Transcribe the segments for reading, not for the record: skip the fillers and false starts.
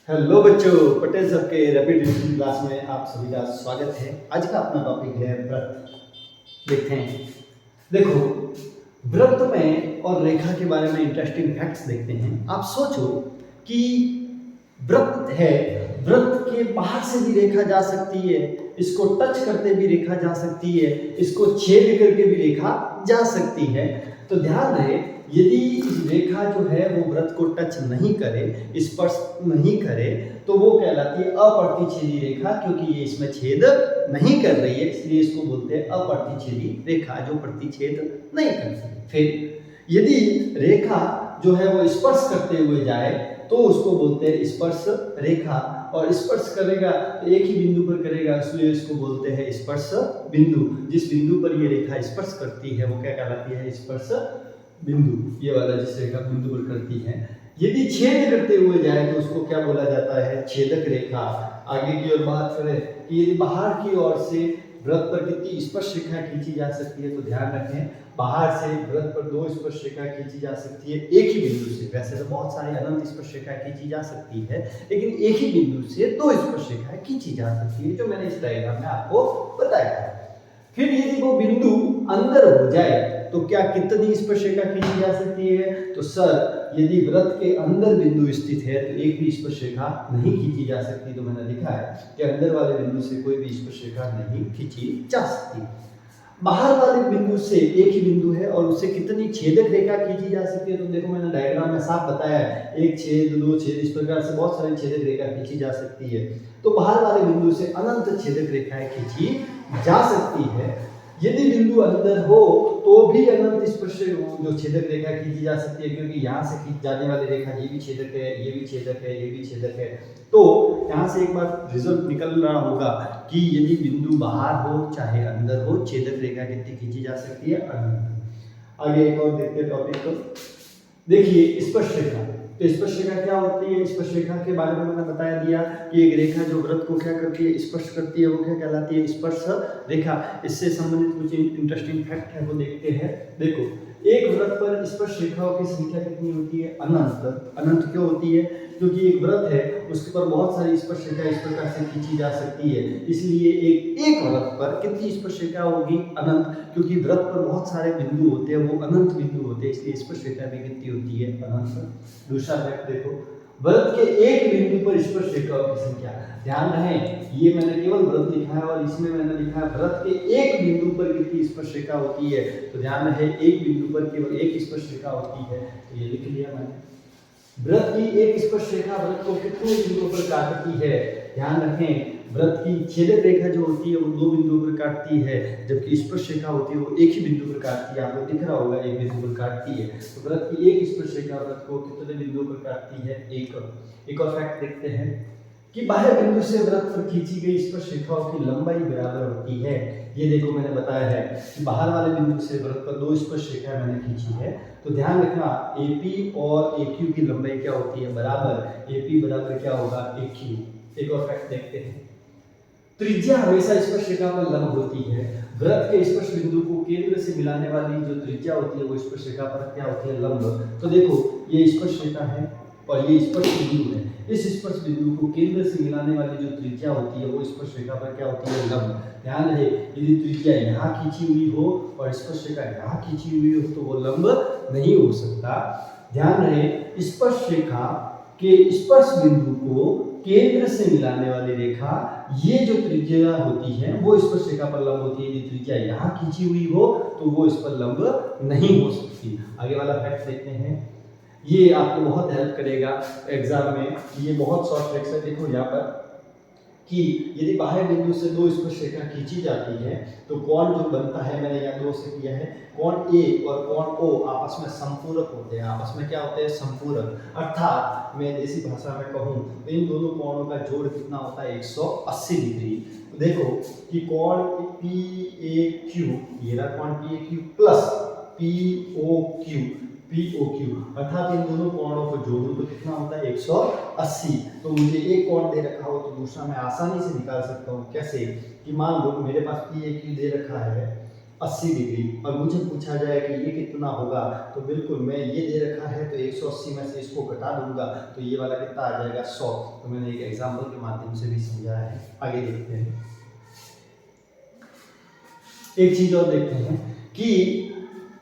Hello बच्चों, Patel sir के rapid revision class में आप सभी का स्वागत है। आज का अपना टॉपिक है व्रत। देखते हैं। देखो, व्रत में और रेखा के बारे में इंटरेस्टिंग फैक्ट्स देखते हैं। आप सोचो कि व्रत है, व्रत के बाहर से भी रेखा जा सकती है, इसको टच करते भी रेखा जा सकती है, इसको छेद करके भी रेखा जा सकती है। तो ध्यान रहे, यदि रेखा जो है वो व्रत को टच नहीं करे, स्पर्श नहीं करे, तो वो कहलाती है अप्रतिच्छेदी रेखा, क्योंकि ये इसमें छेद नहीं कर रही है, इसलिए इसको बोलते हैं अप्रतिच्छेदी रेखा, जो प्रतिच्छेद नहीं करती। फिर यदि रेखा जो है वो स्पर्श करते हुए जाए तो उसको बोलते हैं स्पर्श रेखा, और स्पर्श करेगा तो एक ही बिंदु पर करेगा, इसलिए इसको बोलते हैं स्पर्श बिंदु। जिस बिंदु पर ये रेखा स्पर्श करती है वो क्या कहलाती है? स्पर्श बिंदु। ये वाला जिस रेखा बिंदु पर करती है, यदि छेद करते हुए जाए तो उसको क्या बोला जाता है? छेदक रेखा। आगे की ओर बात करें कि यदि बाहर की ओर से व्रत पर कितनी स्पर्श रेखा खींची जा सकती है, तो ध्यान रखें, बाहर से व्रत पर 2 स्पर्श रेखा खींची जा सकती है एक ही बिंदु से। वैसे तो बहुत सारी अनंत स्पर्श रेखा खींची जा सकती है, लेकिन एक ही बिंदु से 2 स्पर्श रेखाएं खींची जा सकती है, जो मैंने इस डायग्राम में आपको बताया है। फिर यदि वो बिंदु अंदर हो जाए तो क्या कितनी स्पर्श रेखा खींची जा सकती है? तो सर, यदि व्रत के अंदर बिंदु स्थित है तो एक भी स्पर्श रेखा नहीं खींची जा सकती। तो मैंने लिखा है कि अंदर वाले बिंदु से कोई भी स्पर्श रेखा नहीं खींची जा सकती। बाहर वाले बिंदु से एक ही बिंदु है और उससे कितनी छेदक रेखा खींची जा सकती है? तो देखो, मैंने डायग्राम में साफ बताया है, एक छेद, 2 छेद, इस प्रकार से बहुत सारी छेदक रेखा खींची जा सकती है। तो बाहर वाले बिंदु से अनंत छेदक रेखाएं खींची जा सकती है। यदि बिंदु अंदर हो तो भी अनंत स्पर्श जो छेदक रेखा खींची जा सकती है, क्योंकि यहाँ से खींच जाने वाली रेखा ये भी छेदक है, ये भी छेदक है, ये भी छेदक है। तो यहाँ से एक बार रिजल्ट निकल रहा होगा कि यदि बिंदु बाहर हो चाहे अंदर हो, छेदक रेखा कितनी खींची जा सकती है? अनंत। आगे एक और देखते हैं टॉपिक को। देखिए, स्पर्श रेखा। तो स्पर्श रेखा क्या होती है? स्पर्श रेखा के बारे में मैंने बताया दिया कि एक रेखा जो व्रत को क्या करती है? स्पर्श करती है, वो क्या कहलाती है? स्पर्श रेखा। इससे संबंधित कुछ इंटरेस्टिंग फैक्ट है, वो देखते हैं। देखो, एक व्रत पर स्पर्श रेखाओं की संख्या कितनी होती है? अनंत। अनंत क्यों होती है? क्योंकि एक व्रत है, उसके पर बहुत सारी स्पर्श रेखा इस प्रकार से खींची जा सकती है, इसलिए एक व्रत पर कितनी स्पर्श रेखा होगी? अनंत। क्योंकि व्रत पर बहुत सारे बिंदु होते हैं, वो अनंत बिंदु होते हैं, इसलिए स्पर्श रेखा भी कितनी होती है? अनंत। दूसरा फैक्ट देखो, व्रत के एक बिंदु पर स्पर्श रेखाओं की संख्या। ध्यान रहे, ये मैंने केवल व्रत लिखा है और इसमें मैंने लिखा है व्रत के एक बिंदु पर कितनी स्पर्श रेखा होती है। तो ध्यान रहे, एक बिंदु पर केवल एक स्पर्श रेखा होती है, तो ये लिख लिया मैंने। व्रत की एक स्पर्श रेखा व्रत को कितने बिंदुओं पर काटती है? ध्यान रखें, व्रत की छेदक रेखा जो होती है वो 2 बिंदुओं पर काटती है, जबकि स्पर्श रेखा होती है वो एक ही बिंदु पर काटती है। आपको दिख रहा होगा, एक बिंदु पर काटती है। तो व्रत की एक स्पर्श रेखा व्रत को कितने बिंदुओं पर काटती है? एक और फैक्ट देखते हैं कि बाह्य बिंदु से व्रत पर खींची गई स्पर्श रेखाओं की लंबाई बराबर होती है। ये देखो, मैंने बताया है कि बाहर वाले बिंदु से व्रत पर 2 स्पर्श रेखाएं मैंने खींची है। तो ध्यान रखना, AP और AQ की लंबाई क्या होती है? बराबर। AP बराबर क्या होगा? AQ। एक और फैक्ट देखते हैं, त्रिज्या हमेशा स्पर्श रेखा पर लंब होती है। व्रत के स्पर्श बिंदु को केंद्र से मिलाने वाली जो त्रिज्या होती है वो स्पर्श रेखा पर क्या होती है? लंब। तो देखो, ये स्पर्श रेखा है और ये स्पर्श बिंदु है। इस स्पर्श बिंदु को केंद्र से मिलाने वाली जो त्रिज्या होती है वो स्पर्श रेखा पर क्या होती है? लंब। ध्यान रहे, यदि त्रिज्या यहाँ खींची हुई हो और स्पर्श रेखा यहाँ खींची हुई हो तो वो लंब नहीं हो सकता। ध्यान रहे, स्पर्श रेखा के स्पर्श बिंदु को केंद्र से मिलाने वाली रेखा, ये जो त्रिज्या होती है वो स्पर्श रेखा पर लंब होती है। यदि त्रिज्या यहाँ खींची हुई हो तो वो इस पर लंब नहीं हो सकती। आगे वाला फैक्ट देखते हैं, ये आपको बहुत हेल्प करेगा एग्जाम में। ये बहुत शॉर्ट ट्रिक्स है। देखो यहाँ पर कि यदि बाह्य बिंदु से 2 स्पर्श रेखा खींची जाती है तो कोण जो बनता है, मैंने यहाँ 2 से किया है, कोण A और कोण O आपस में संपूरक होते हैं। आपस में क्या होते हैं? संपूरक। अर्थात मैं देसी भाषा में कहूँ तो इन दोनों कोणों का जोड़ कितना होता है? 180 डिग्री। तो देखो कि कोण PAQ, ये रहा कोण PAQ प्लस POQ, अर्थात इन दोनों कोणों को जोड़ूं तो कितना होता है? 180। तो मुझे एक कोण दे रखा हो तो दूसरा मैं आसानी से निकाल सकता हूँ। कैसे? कि मान लो मेरे पास PAQ दे रखा है, 80 डिग्री और मुझे पूछा जाए कि ये कितना होगा, तो बिल्कुल मैं ये दे रखा है तो 180 में से इसको घटा दूंगा तो ये वाला कितना आ जाएगा 100। तो मैंने एक एग्जाम्पल के माध्यम से भी समझाया है। आगे देखते हैं, एक चीज और देखते हैं कि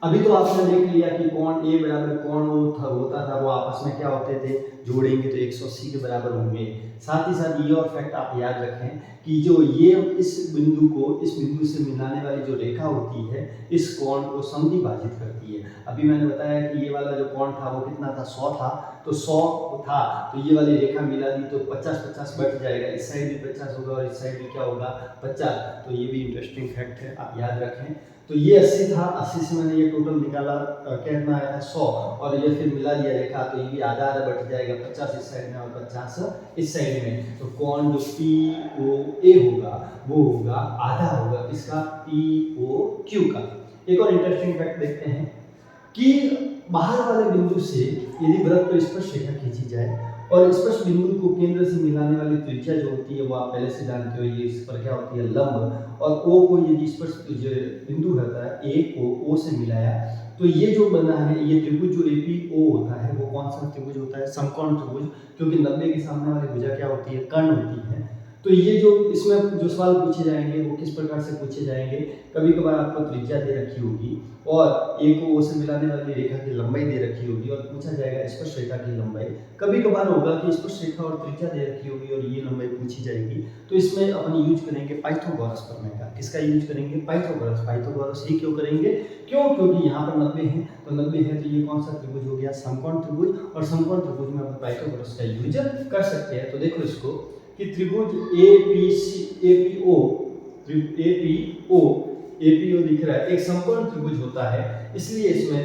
अभी तो आपने देख लिया कि कोण ए बराबर कोण होता था वो आपस में क्या होते थे, जोड़ेंगे तो 180 के बराबर होंगे। साथ ही साथ ये और फैक्ट आप याद रखें कि जो ये इस बिंदु को इस बिंदु से मिलाने वाली जो रेखा होती है इस कोण को समद्विभाजित करती है। अभी मैंने बताया कि ये वाला जो कोण था वो कितना था, 100 था, तो 100 था तो ये वाली रेखा मिला दी तो 50-50 बढ़ जाएगा, इस साइड भी 50 होगा और इस साइड भी क्या होगा 50। तो ये भी इंटरेस्टिंग फैक्ट है, आप याद रखें। तो ये 80 था, 80 से मैंने ये टोटल निकाला, कितना आया 100 और ये फिर मिला लिया रेखा तो ये भी आधा आधा बढ़ जाएगा, 50 इस साइड में और 50 इस साइड में। तो कोण जो POA होगा वो होगा आधा होगा किसका, POQ का। एक और इंटरेस्टिंग फैक्ट देखते हैं कि बाहर वाले बिंदु से यदि वृत्त पर स्पर्श रेखा खींची जाए और स्पर्श बिंदु को केंद्र से मिलाने वाली त्रिज्या जो होती है वो आप पहले से जानते हो, ये इस पर क्या होती है लंब, और O को यदि स्पर्श बिंदु रहता है A को O से मिलाया तो ये जो बना है ये त्रिभुज जो APO होता है वो कौन सा त्रिभुज होता है, समकोण त्रिभुज, क्योंकि 90 के सामने वाली भुजा क्या होती है, कर्ण होती है। तो ये जो इसमें जो सवाल पूछे जाएंगे वो किस प्रकार से पूछे जाएंगे, कभी कभार आपको त्रिज्या दे रखी होगी और ए को ओ से मिलाने वाली रेखा की लंबाई दे रखी होगी और पूछा जाएगा स्पर्श रेखा की लंबाई। कभी कभार होगा कि स्पर्श रेखा और त्रिज्या दे रखी होगी और ये लंबाई पूछी जाएगी, तो इसमें अपन यूज करेंगे पाइथागोरस प्रमेय का। किसका यूज करेंगे, पाइथागोरस। पाइथागोरस ही क्यों करेंगे, क्योंकि यहाँ पर 90 है तो 90 है तो ये कौन सा त्रिभुज हो गया, समकोण त्रिभुज, और समकोण त्रिभुज में अपन पाइथागोरस का यूज कर सकते हैं। तो देखो इसको कि त्रिभुज APO दिख रहा है, एक समकोण त्रिभुज होता है, इसलिए इसमें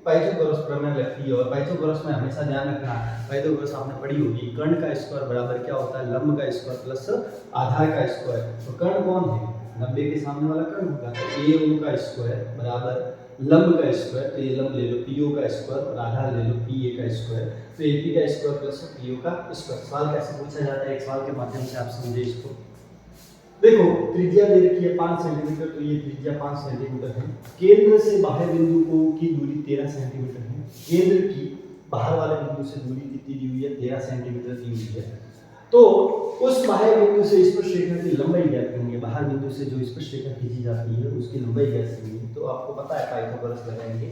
पाइथागोरस प्रमेय लगती है। और पाइथागोरस में हमेशा ध्यान रखना, पाइथागोरस आपने पढ़ी होगी, कर्ण का स्क्वायर बराबर क्या होता है, लंब का स्क्वायर प्लस आधार का स्क्वायर। तो कर्ण कौन है, 90 के सामने वाला कर्ण होगा, तो AO का स्क्वायर बराबर लंब का स्क्वायर, तो ये लंब ले लो PO का स्क्वायर और आधार ले लो PA का स्क्वायर, तो AP का स्क्वायर प्लस PO का स्क्वायर। सवाल कैसे पूछा जाता है, एक सवाल के माध्यम से आप समझे इसको। देखो त्रिज्या दे रखी है 5 सेंटीमीटर, तो ये त्रिज्या 5 सेंटीमीटर है। केंद्र से बाह्य बिंदु को की दूरी 13 सेंटीमीटर है। केंद्र की बाहर वाले बिंदु से दूरी कितनी दी हुई है, 13 सेंटीमीटर दी हुई है। तो उस बाह्य बिंदु से स्पर्श रेखा की लंबाई ज्ञात करेंगे, बाहर बिंदु से जो स्पर्श रेखा खींची जाती है उसकी लंबाई ज्ञात करेंगे। तो आपको पता है पाइथागोरस लगाएंगे,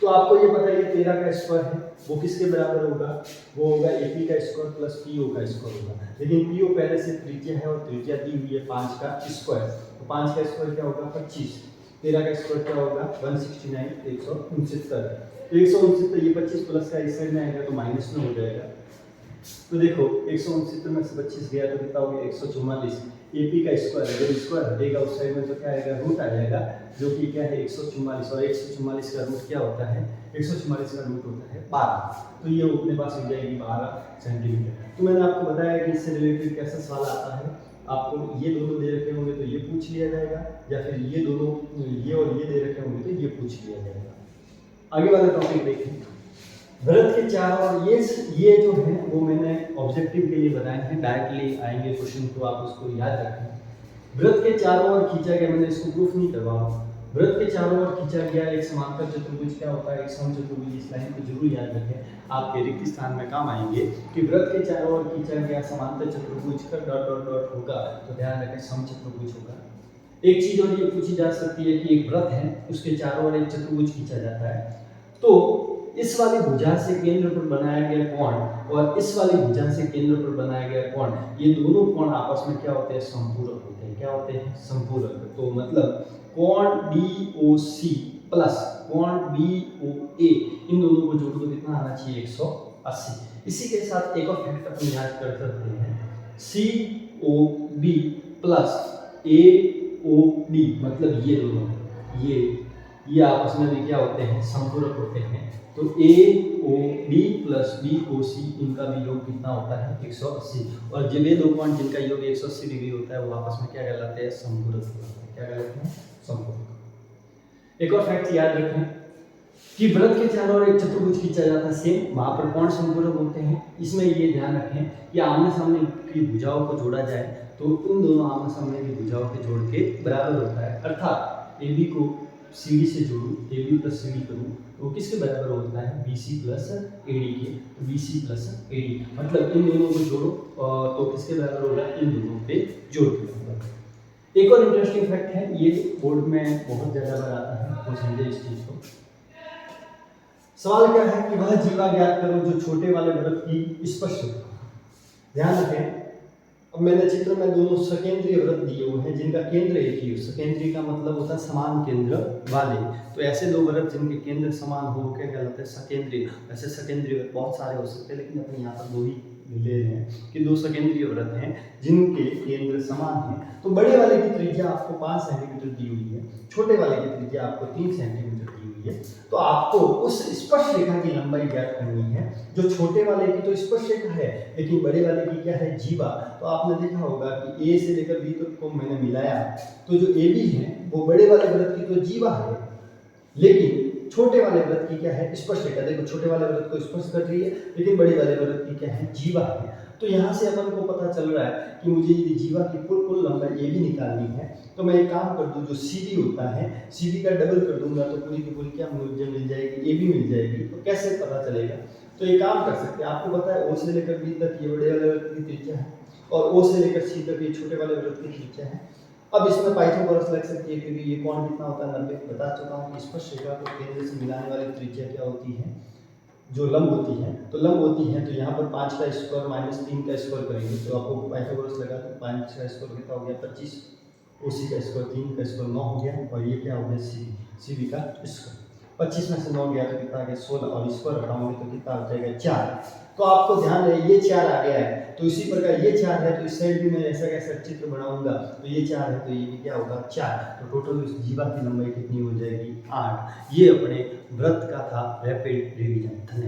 तो आपको ये पता है कि 13 का स्क्वायर है वो किसके बराबर होगा, वो होगा AP का स्क्वायर प्लस PO का स्क्वायर होगा। लेकिन PO पहले से त्रिज्या है और त्रिज्या दी हुई है 5 का स्क्वायर, तो 5 का स्क्वायर क्या होगा 25, 13 का स्क्वायर क्या होगा 169, 169। तो 169 ये 25 प्लस का इस साइड में आएगा तो माइनस में हो जाएगा। तो देखो 169 में से 25 गया तो कितना हो गया 144। AP का स्क्वायर अगर स्क्वायर हटेगा उस साइड में तो क्या आएगा, रूट आ जाएगा, जो कि क्या है 144, और 144 का रूट क्या होता है, 144 का रूट होता है 12। तो ये अपने पास हो जाएगी 12 सेंटीमीटर। तो मैंने आपको बताया कि इससे रिलेटेड कैसा सवाल आता है, आपको ये दोनों दे रखे होंगे तो ये पूछ लिया जाएगा, या फिर ये दोनों ये और ये दे रखे होंगे तो ये पूछ लिया जाएगा। आगे वाला टॉपिक देखें, वृत्त के चारों ओर ये जो है वो मैंने ऑब्जेक्टिव के लिए बनाए हैं, डायरेक्टली आएंगे क्वेश्चन तो आप उसको याद रखें। वृत्त के चारों ओर खींचा गया, मैंने इसको प्रूफ नहीं करवाया, वृत्त के चारों ओर खींचा गया एक समांतर चतुर्भुज क्या होता है, एक समचतुर्भुज। इस लाइन को जरूर याद रखें, आपके रिक्त स्थान में काम आएंगे कि वृत्त के चारों ओर खींचा गया समांतर चतुर्भुज का डॉट डॉट डॉट होगा, तो ध्यान रखें समचतुर्भुज होगा। एक चीज और ये पूछी जा सकती है कि एक वृत्त है उसके चारों ओर एक चतुर्भुज खींचा जाता है, तो इस वाली भुजा से केंद्र पर बनाया गया कोण और इस वाली भुजा से केंद्र पर बनाया गया कोण, ये दोनों कोण आपस में क्या होते हैं, संपूरक होते हैं। क्या होते हैं, संपूरक। तो मतलब कोण DOC प्लस कोण BOA, इन दोनों को जोड़ दो कितना आना चाहिए, 180। इसी के साथ एक और फैक्ट अपन याद कर सकते हैं, COB प्लस AOD, मतलब ये दोनों ये आपस में भी क्या होते हैं, संपूरक होते हैं। तो AOD प्लस BOC इनका भी योग कितना होता है, 180। और जब ये दो कोण जिनका योग 180 डिग्री होता है वो आपस में क्या कहलाते हैं, संपूरक कहलाते हैं। क्या कहलाते हैं, संपूरक। एक और फैक्ट याद रखें कि वृत्त के चारों ओर एक चतुर्भुज खींचा जाता है, सेम वहां पर कोण संपूरक होते हैं। इसमें ये ध्यान रखें कि आमने सामने की भुजाओं को जोड़ा जाए तो उन दोनों आमने सामने की भुजाओं के जोड़ के बराबर होता है, अर्थात AB को सी डी से जोड़ूँ, A B plus C D करूँ, वो किसके बराबर होता है, B C plus A D के। B C plus A D मतलब इन दोनों को जोड़ो तो किसके बराबर होगा, इन दोनों पे जोड़ के बराबर। एक और इंटरेस्टिंग फैक्ट है, ये बोर्ड में बहुत ज़्यादा बार आता है, वो समझे इस चीज़ को। सवाल क्या है कि वह जीवा ज्ञात करो जो छोटे वाले वृत्त की स्पर्श रेखा। ध्यान रखें, अब मैंने चित्र में दोनों सकेंद्रीय वृत्त दिए हुए हैं जिनका केंद्र एक ही हो। सकेंद्रीय का मतलब होता है समान केंद्र वाले, तो ऐसे दो वृत्त जिनके केंद्र समान हो क्या कहलाते हैं, सकेंद्रीय। वैसे सकेंद्रीय वृत्त बहुत सारे हो सकते हैं, लेकिन अपने यहाँ पर दो ही ले रहे हैं कि दो सकेंद्रीय वृत्त हैं जिनके केंद्र समान हैं। तो बड़े वाले की त्रिज्या आपको 5 सेंटीमीटर दी हुई है, छोटे वाले की त्रिज्या आपको 3 सेंटीमीटर दी हुई है। तो आपको उस स्पर्श रेखा की लंबाई ज्ञात करनी है। जो छोटे वाले की तो स्पर्श रेखा है, लेकिन बड़े वाले की क्या है, जीवा। तो आपने देखा होगा कि ए से लेकर बी तक को मैंने मिलाया, तो जो ए बी है वो बड़े वाले वृत्त की तो जीवा है, लेकिन छोटे वाले वृत्त की क्या है, स्पर्श रेखा। देखो छोटे वाले वृत्त को स्पर्श कर रही है, लेकिन बड़े वाले वृत्त की क्या है, जीवा है। तो यहाँ से अपन को पता चल रहा है कि मुझे ये जीवा की कुल लंबाई ये भी निकालनी है। तो मैं एक काम कर दूँ, जो सी बी होता है, सी बी का डबल कर दूंगा तो पूरी की पूरी क्या मुझे मिल जाएगी, ए बी मिल जाएगी। तो कैसे पता चलेगा, तो एक काम कर सकते हैं, आपको पता है ओ से लेकर बी तक ये बड़े वाले वृत्त की त्रिज्या है और ओ से लेकर सी तक ये छोटे वाले वृत्त की त्रिज्या है। अब इसमें पाइथागोरस लग सकती है, क्योंकि ये कोण कितना होता है, 90। बता चुका हूँ कि स्पर्श रेखा को केंद्र से मिलाने वाली त्रिज्या क्या होती है, जो लंब होती है। तो लंब होती है, तो यहाँ पर 5 का स्क्वायर माइनस 3 का स्क्वायर करेंगे तो आपको पाइथागोरस लगा, तो 5 का स्क्वायर कितना हो गया, 25। उसी का स्क्वायर 3 का स्क्वायर 9 हो गया, और ये क्या हो गया, सी बी का स्क्वायर। 25 में से 9 गया तो कितना आ गया, 16, और स्क्वायर हटाओगे तो कितना आ जाएगा, 4। तो आपको ध्यान रहे ये 4 आ गया है, तो इसी प्रकार ये 4 है, तो इस साइड भी मैं ऐसा कैसा चित्र बनाऊंगा, तो ये 4 है तो ये भी क्या होगा, 4। तो टोटल इस जीवा की लंबाई कितनी हो जाएगी, 8। ये अपने वृत्त का था रैपिड रिवीजन। धन्यवाद।